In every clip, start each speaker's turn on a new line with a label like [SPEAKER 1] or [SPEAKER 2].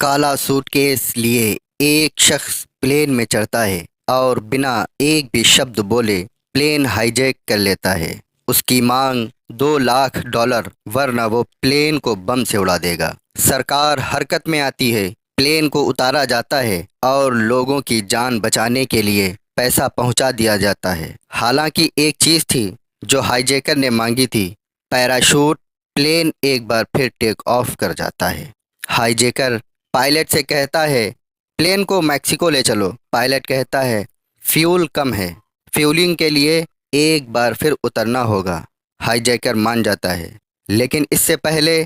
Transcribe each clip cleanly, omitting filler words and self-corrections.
[SPEAKER 1] काला सूटकेस लिए एक शख्स प्लेन में चढ़ता है और बिना एक भी शब्द बोले प्लेन हाईजैक कर लेता है। उसकी मांग $2 लाख, वरना वो प्लेन को बम से उड़ा देगा। सरकार हरकत में आती है, प्लेन को उतारा जाता है और लोगों की जान बचाने के लिए पैसा पहुंचा दिया जाता है। हालांकि एक चीज़ थी जो हाईजैकर ने मांगी थी, पैराशूट। प्लेन एक बार फिर टेक ऑफ कर जाता है। हाईजैकर पायलट से कहता है, प्लेन को मैक्सिको ले चलो। पायलट कहता है, फ्यूल कम है, फ्यूलिंग के लिए एक बार फिर उतरना होगा। हाईजैकर मान जाता है, लेकिन इससे पहले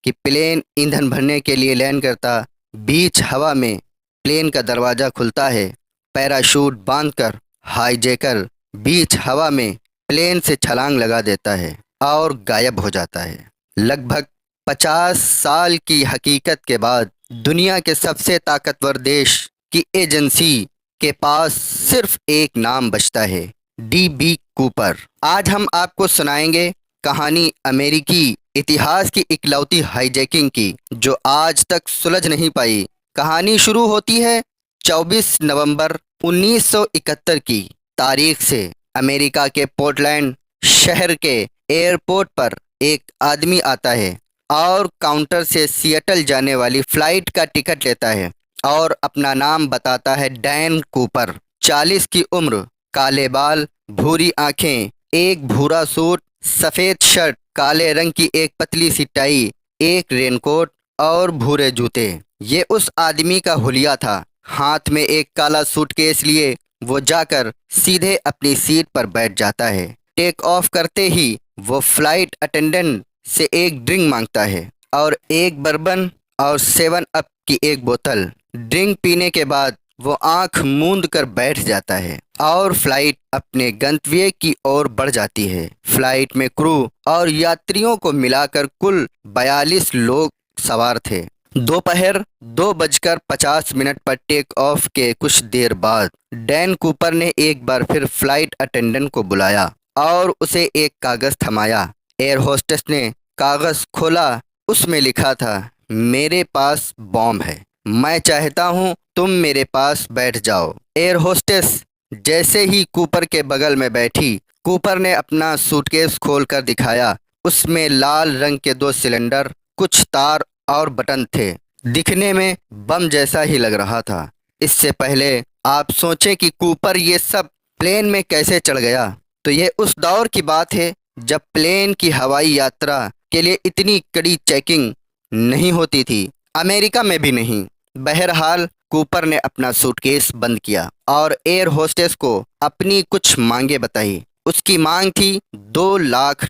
[SPEAKER 1] कि प्लेन ईंधन भरने के लिए लैंड करता, बीच हवा में प्लेन का दरवाज़ा खुलता है। पैराशूट बांधकर हाईजैकर बीच हवा में प्लेन से छलांग लगा देता है और गायब हो जाता है। लगभग 50 साल की हकीकत के बाद दुनिया के सबसे ताकतवर देश की एजेंसी के पास सिर्फ एक नाम बचता है, डी.बी. कूपर। आज हम आपको सुनाएंगे कहानी अमेरिकी इतिहास की इकलौती हाईजैकिंग की, जो आज तक सुलझ नहीं पाई। कहानी शुरू होती है 24 नवंबर 1971 की तारीख से। अमेरिका के पोर्टलैंड शहर के एयरपोर्ट पर एक आदमी आता है और काउंटर से सिएटल जाने वाली फ़्लाइट का टिकट लेता है और अपना नाम बताता है, डैन कूपर। 40 की उम्र, काले बाल, भूरी आंखें, एक भूरा सूट, सफ़ेद शर्ट, काले रंग की एक पतली सी टाई, एक रेनकोट और भूरे जूते। ये उस आदमी का हुलिया था। हाथ में एक काला सूटकेस लिए वो जाकर सीधे अपनी सीट पर बैठ जाता है। टेक ऑफ करते ही वो फ्लाइट अटेंडेंट से एक ड्रिंक मांगता है और एक बर्बन और 7 अप की एक बोतल। ड्रिंक पीने के बाद वो आंख मूंद कर बैठ जाता है और फ्लाइट अपने गंतव्य की ओर बढ़ जाती है। फ्लाइट में क्रू और यात्रियों को मिलाकर कुल 42 लोग सवार थे। दोपहर 2:50 पर टेक ऑफ के कुछ देर बाद डैन कूपर ने एक बार फिर फ्लाइट अटेंडेंट को बुलाया और उसे एक कागज़ थमाया। एयर होस्टेस ने कागज़ खोला। उसमें लिखा था, मेरे पास बॉम्ब है, मैं चाहता हूँ तुम मेरे पास बैठ जाओ। एयर होस्टेस जैसे ही कूपर के बगल में बैठी, कूपर ने अपना सूटकेस खोलकर दिखाया। उसमें लाल रंग के 2 सिलेंडर, कुछ तार और बटन थे। दिखने में बम जैसा ही लग रहा था। इससे पहले आप सोचें कि कूपर ये सब प्लेन में कैसे चढ़ गया, तो ये उस दौर की बात है जब प्लेन की हवाई यात्रा के लिए इतनी कड़ी चेकिंग नहीं होती थी, अमेरिका में भी नहीं। बहरहाल कूपर ने अपना सूटकेस बंद किया और एयर होस्टेस को अपनी कुछ मांगे बताई। उसकी मांग थी $2 लाख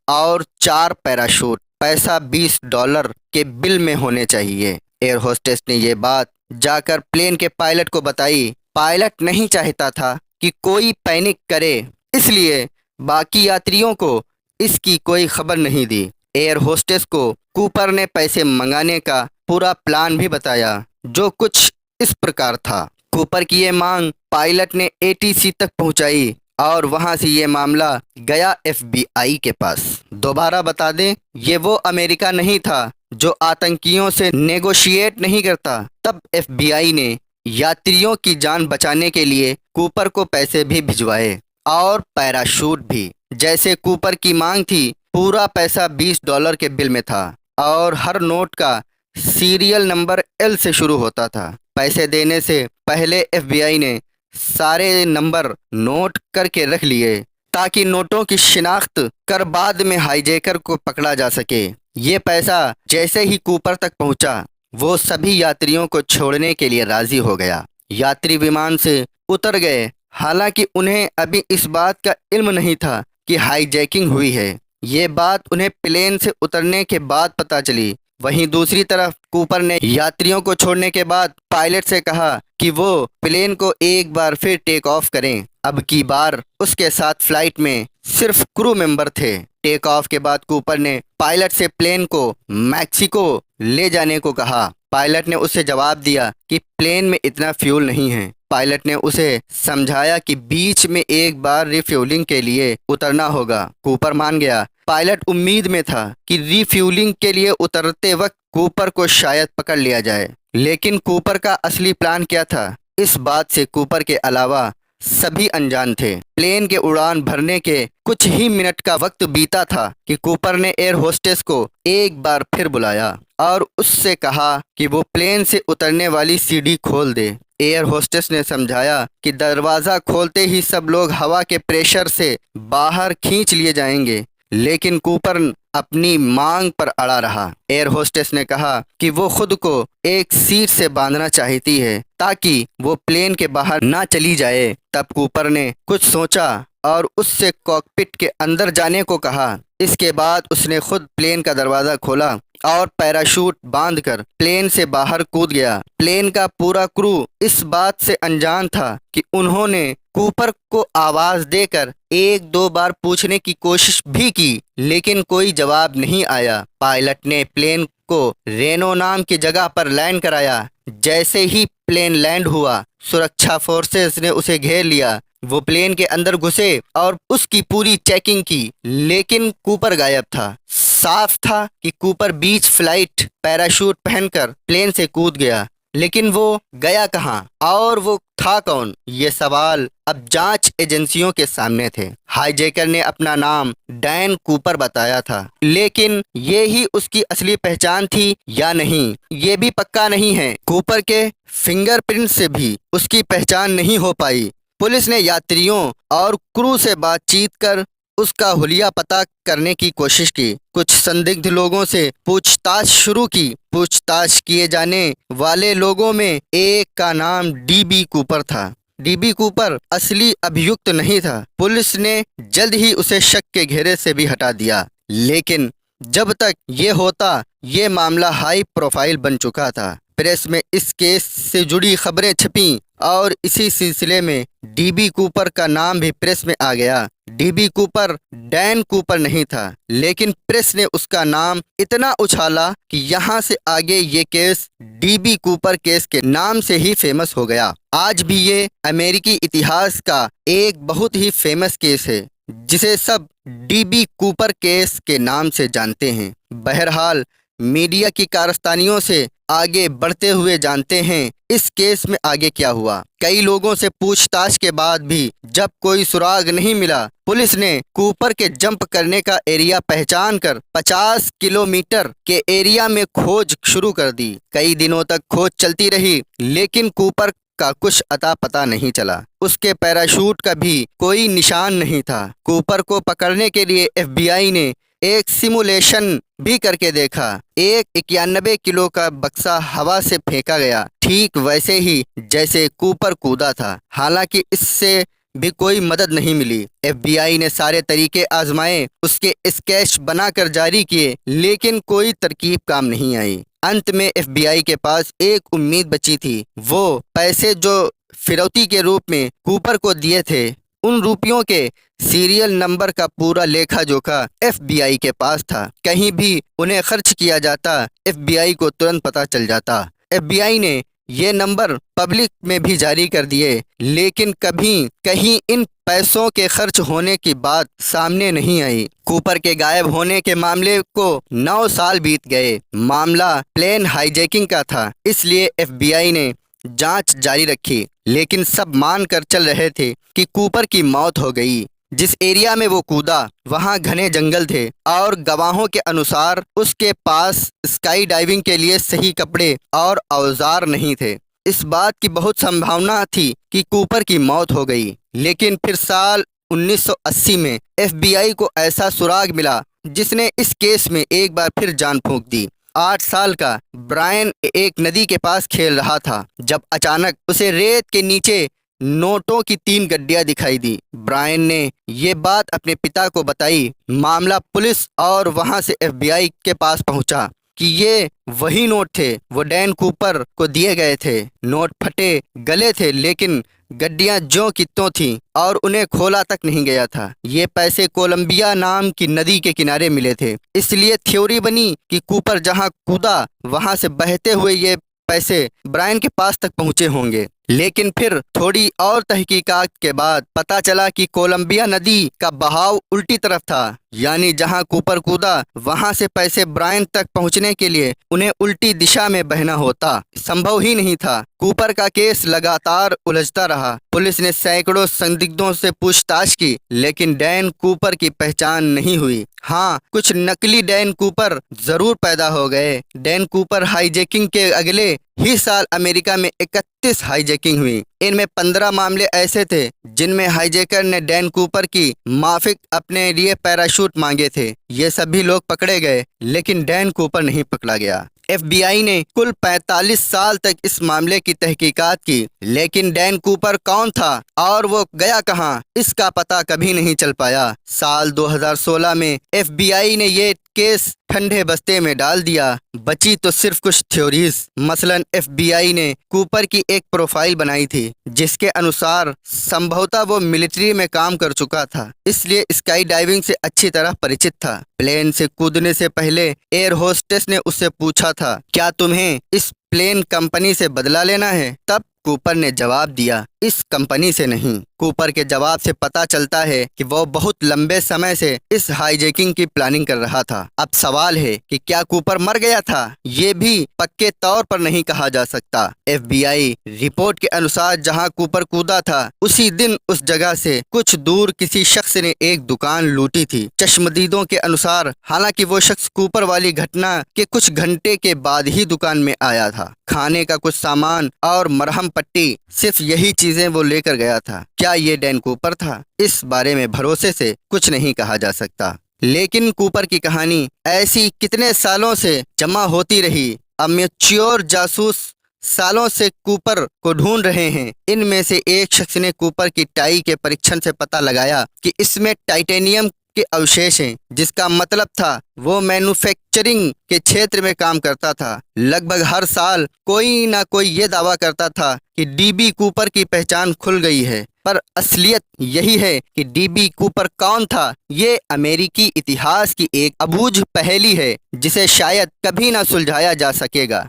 [SPEAKER 1] और 4 पैराशूट। पैसा $20 के बिल में होने चाहिए। एयर होस्टेस ने ये बात जाकर प्लेन के पायलट को बताई। पायलट नहीं चाहता था कि कोई पैनिक करे, इसलिए बाकी यात्रियों को इसकी कोई खबर नहीं दी। एयर होस्टेस को कूपर ने पैसे मंगाने का पूरा प्लान भी बताया, जो कुछ इस प्रकार था। कूपर की ये मांग पायलट ने एटीसी तक पहुंचाई और वहां से ये मामला गया एफबीआई के पास। दोबारा बता दें, ये वो अमेरिका नहीं था जो आतंकियों से नेगोशिएट नहीं करता। तब एफबीआई ने यात्रियों की जान बचाने के लिए कूपर को पैसे भी भिजवाए और पैराशूट भी। जैसे कूपर की मांग थी, पूरा पैसा $20 के बिल में था और हर नोट का सीरियल नंबर एल से शुरू होता था। पैसे देने से पहले एफबीआई ने सारे नंबर नोट करके रख लिए ताकि नोटों की शिनाख्त कर बाद में हाईजैकर को पकड़ा जा सके। ये पैसा जैसे ही कूपर तक पहुंचा, वो सभी यात्रियों को छोड़ने के लिए राजी हो गया। यात्री विमान से उतर गए। हालांकि उन्हें अभी इस बात का इल्म नहीं था कि हाईजैकिंग हुई है। ये बात उन्हें प्लेन से उतरने के बाद पता चली। वहीं दूसरी तरफ कूपर ने यात्रियों को छोड़ने के बाद पायलट से कहा कि वो प्लेन को एक बार फिर टेक ऑफ करें। अब की बार उसके साथ फ्लाइट में सिर्फ क्रू मेंबर थे। टेक ऑफ के बाद कूपर ने पायलट से प्लेन को मैक्सिको ले जाने को कहा। पायलट ने उसे जवाब दिया कि प्लेन में इतना फ्यूल नहीं है। पायलट ने उसे समझाया कि बीच में एक बार रिफ्यूलिंग के लिए उतरना होगा। कूपर मान गया, पायलट उम्मीद में था कि रिफ्यूलिंग के लिए उतरते वक्त कूपर को शायद पकड़ लिया जाए, लेकिन कूपर का असली प्लान क्या था, इस बात से कूपर के अलावा सभी अनजान थे। प्लेन के उड़ान भरने के कुछ ही मिनट का वक्त बीता था कि कूपर ने एयर होस्टेस को एक बार फिर बुलाया और उससे कहा कि वो प्लेन से उतरने वाली सीढ़ी खोल दे। एयर होस्टेस ने समझाया कि दरवाज़ा खोलते ही सब लोग हवा के प्रेशर से बाहर खींच लिए जाएंगे, लेकिन कूपर अपनी मांग पर अड़ा रहा। एयर होस्टेस ने कहा कि वो खुद को एक सीट से बांधना चाहती है ताकि वो प्लेन के बाहर ना चली जाए। तब कूपर ने कुछ सोचा और उससे कॉकपिट के अंदर जाने को कहा। इसके बाद उसने खुद प्लेन का दरवाज़ा खोला और पैराशूट बांधकर प्लेन से बाहर कूद गया। प्लेन का पूरा क्रू इस बात से अनजान था कि उन्होंने कूपर को आवाज़ देकर एक दो बार पूछने की कोशिश भी की, लेकिन कोई जवाब नहीं आया। पायलट ने प्लेन को रेनो नाम की जगह पर लैंड कराया। जैसे ही प्लेन लैंड हुआ, सुरक्षा फोर्सेस ने उसे घेर लिया। वो प्लेन के अंदर घुसे और उसकी पूरी चेकिंग की, लेकिन कूपर गायब था। साफ था कि कूपर बीच फ्लाइट पैराशूट पहनकर प्लेन से कूद गया, लेकिन वो गया कहाँ और वो था कौन, ये सवाल अब जांच एजेंसियों के सामने थे। हाईजैकर ने अपना नाम डैन कूपर बताया था, लेकिन ये ही उसकी असली पहचान थी या नहीं, ये भी पक्का नहीं है। कूपर के फिंगरप्रिंट से भी उसकी पहचान नहीं हो पाई। पुलिस ने यात्रियों और क्रू से बातचीत कर उसका हुलिया पता करने की कोशिश की। कुछ संदिग्ध लोगों से पूछताछ शुरू की। पूछताछ किए जाने वाले लोगों में एक का नाम डीबी कूपर था। डीबी कूपर असली अभियुक्त नहीं था। पुलिस ने जल्द ही उसे शक के घेरे से भी हटा दिया, लेकिन जब तक ये होता ये मामला हाई प्रोफाइल बन चुका था। प्रेस में इस केस से जुड़ी खबरें छपीं और इसी सिलसिले में डीबी कूपर का नाम भी प्रेस में आ गया। डीबी कूपर डैन कूपर नहीं था, लेकिन प्रेस ने उसका नाम इतना उछाला कि यहाँ से आगे ये केस डीबी कूपर केस के नाम से ही फेमस हो गया। आज भी ये अमेरिकी इतिहास का एक बहुत ही फेमस केस है, जिसे सब डीबी कूपर केस के नाम से जानते हैं। बहरहाल मीडिया की कारस्तानियों से आगे बढ़ते हुए जानते हैं इस केस में आगे क्या हुआ। कई लोगों से पूछताछ के बाद भी जब कोई सुराग नहीं मिला, पुलिस ने कूपर के जंप करने का एरिया पहचान कर 50 किलोमीटर के एरिया में खोज शुरू कर दी। कई दिनों तक खोज चलती रही, लेकिन कूपर का कुछ अता पता नहीं चला। उसके पैराशूट का भी कोई निशान नहीं था। कूपर को पकड़ने के लिए एफबीआई ने एक सिमुलेशन भी करके देखा। एक 91 किलो का बक्सा हवा से फेंका गया, ठीक वैसे ही जैसे कूपर कूदा था। हालांकि इससे भी कोई मदद नहीं मिली। एफबीआई ने सारे तरीके आजमाए, उसके स्केच बनाकर जारी किए, लेकिन कोई तरकीब काम नहीं आई। अंत में एफबीआई के पास एक उम्मीद बची थी। वो पैसे जो फिरौती के रूप में कूपर को दिए थे, उन रुपयों के सीरियल नंबर का पूरा लेखा जोखा एफबीआई के पास था। कहीं भी उन्हें खर्च किया जाता, एफबीआई को तुरंत पता चल जाता। एफबीआई ने ये नंबर पब्लिक में भी जारी कर दिए, लेकिन कभी कहीं इन पैसों के खर्च होने की बात सामने नहीं आई। कूपर के गायब होने के मामले को 9 साल बीत गए। मामला प्लेन हाईजैकिंग का था, इसलिए एफबीआई ने जांच जारी रखी, लेकिन सब मान कर चल रहे थे कि कूपर की मौत हो गई। जिस एरिया में वो कूदा वहां घने जंगल थे और गवाहों के अनुसार उसके पास स्काई डाइविंग के लिए सही कपड़े और औजार नहीं थे। इस बात की बहुत संभावना थी कि कूपर की मौत हो गई, लेकिन फिर साल 1980 में एफबीआई को ऐसा सुराग मिला जिसने इस केस में एक बार फिर जान फूंक दी। 8 साल का ब्रायन एक नदी के पास खेल रहा था जब अचानक उसे रेत के नीचे नोटों की 3 गड्डियां दिखाई दी। ब्रायन ने ये बात अपने पिता को बताई। मामला पुलिस और वहां से एफबीआई के पास पहुंचा कि ये वही नोट थे, वो डैन कूपर को दिए गए थे। नोट फटे गले थे, लेकिन गड्डियां ज्यों की त्यों थीं और उन्हें खोला तक नहीं गया था। ये पैसे कोलंबिया नाम की नदी के किनारे मिले थे, इसलिए थ्योरी बनी कि कूपर जहां कूदा वहां से बहते हुए ये पैसे ब्रायन के पास तक पहुंचे होंगे। लेकिन फिर थोड़ी और तहकीकात के बाद पता चला कि कोलंबिया नदी का बहाव उल्टी तरफ था, यानी जहां कूपर कूदा वहां से पैसे ब्रायन तक पहुंचने के लिए उन्हें उल्टी दिशा में बहना होता। संभव ही नहीं था। कूपर का केस लगातार उलझता रहा। पुलिस ने सैकड़ों संदिग्धों से पूछताछ की, लेकिन डैन कूपर की पहचान नहीं हुई। हाँ, कुछ नकली डैन कूपर जरूर पैदा हो गए। डैन कूपर हाईजैकिंग के अगले ही साल अमेरिका में 31 हाईजैकिंग हुई। इनमें 15 मामले ऐसे थे जिनमें हाईजैकर ने डैन कूपर की माफिक अपने लिए पैराशूट मांगे थे। ये सभी लोग पकड़े गए, लेकिन डैन कूपर नहीं पकड़ा गया। FBI ने कुल 45 साल तक इस मामले की तहकीकात की, लेकिन डैन कूपर कौन था और वो गया कहां, इसका पता कभी नहीं चल पाया। साल 2016 में FBI ने ये केस ठंडे बस्ते में डाल दिया। बची तो सिर्फ कुछ थ्योरीज। मसलन FBI ने कूपर की एक प्रोफाइल बनाई थी जिसके अनुसार संभवतः वो मिलिट्री में काम कर चुका था, इसलिए स्काई डाइविंग से अच्छी तरह परिचित था। प्लेन से कूदने से पहले एयर होस्टेस ने उससे पूछा था, क्या तुम्हें इस प्लेन कंपनी से बदला लेना है? तब कूपर ने जवाब दिया, इस कंपनी से नहीं। कूपर के जवाब से पता चलता है कि वो बहुत लंबे समय से इस हाईजैकिंग की प्लानिंग कर रहा था। अब सवाल है कि क्या कूपर मर गया था? ये भी पक्के तौर पर नहीं कहा जा सकता। FBI रिपोर्ट के अनुसार जहां कूपर कूदा था उसी दिन उस जगह से कुछ दूर किसी शख्स ने एक दुकान लूटी थी। चश्मदीदों के अनुसार हालांकि वो शख्स कूपर वाली घटना के कुछ घंटे के बाद ही दुकान में आया था। खाने का कुछ सामान और मरहम पट्टी, सिर्फ यही चीजें वो लेकर गया था। क्या ये डैन कूपर था? इस बारे में भरोसे से कुछ नहीं कहा जा सकता। लेकिन कूपर की कहानी ऐसी कितने सालों से जमा होती रही। अमेच्योर जासूस सालों से कूपर को ढूंढ रहे हैं। इनमें से एक शख्स ने कूपर की टाई के परीक्षण से पता लगाया कि इसमें टाइटेनियम के अवशेष हैं, जिसका मतलब था वो मैन्युफैक्चरिंग के क्षेत्र में काम करता था। लगभग हर साल कोई ना कोई ये दावा करता था कि DB कूपर की पहचान खुल गई है, पर असलियत यही है कि DB कूपर कौन था। ये अमेरिकी इतिहास की एक अबूझ पहेली है जिसे शायद कभी ना सुलझाया जा सकेगा।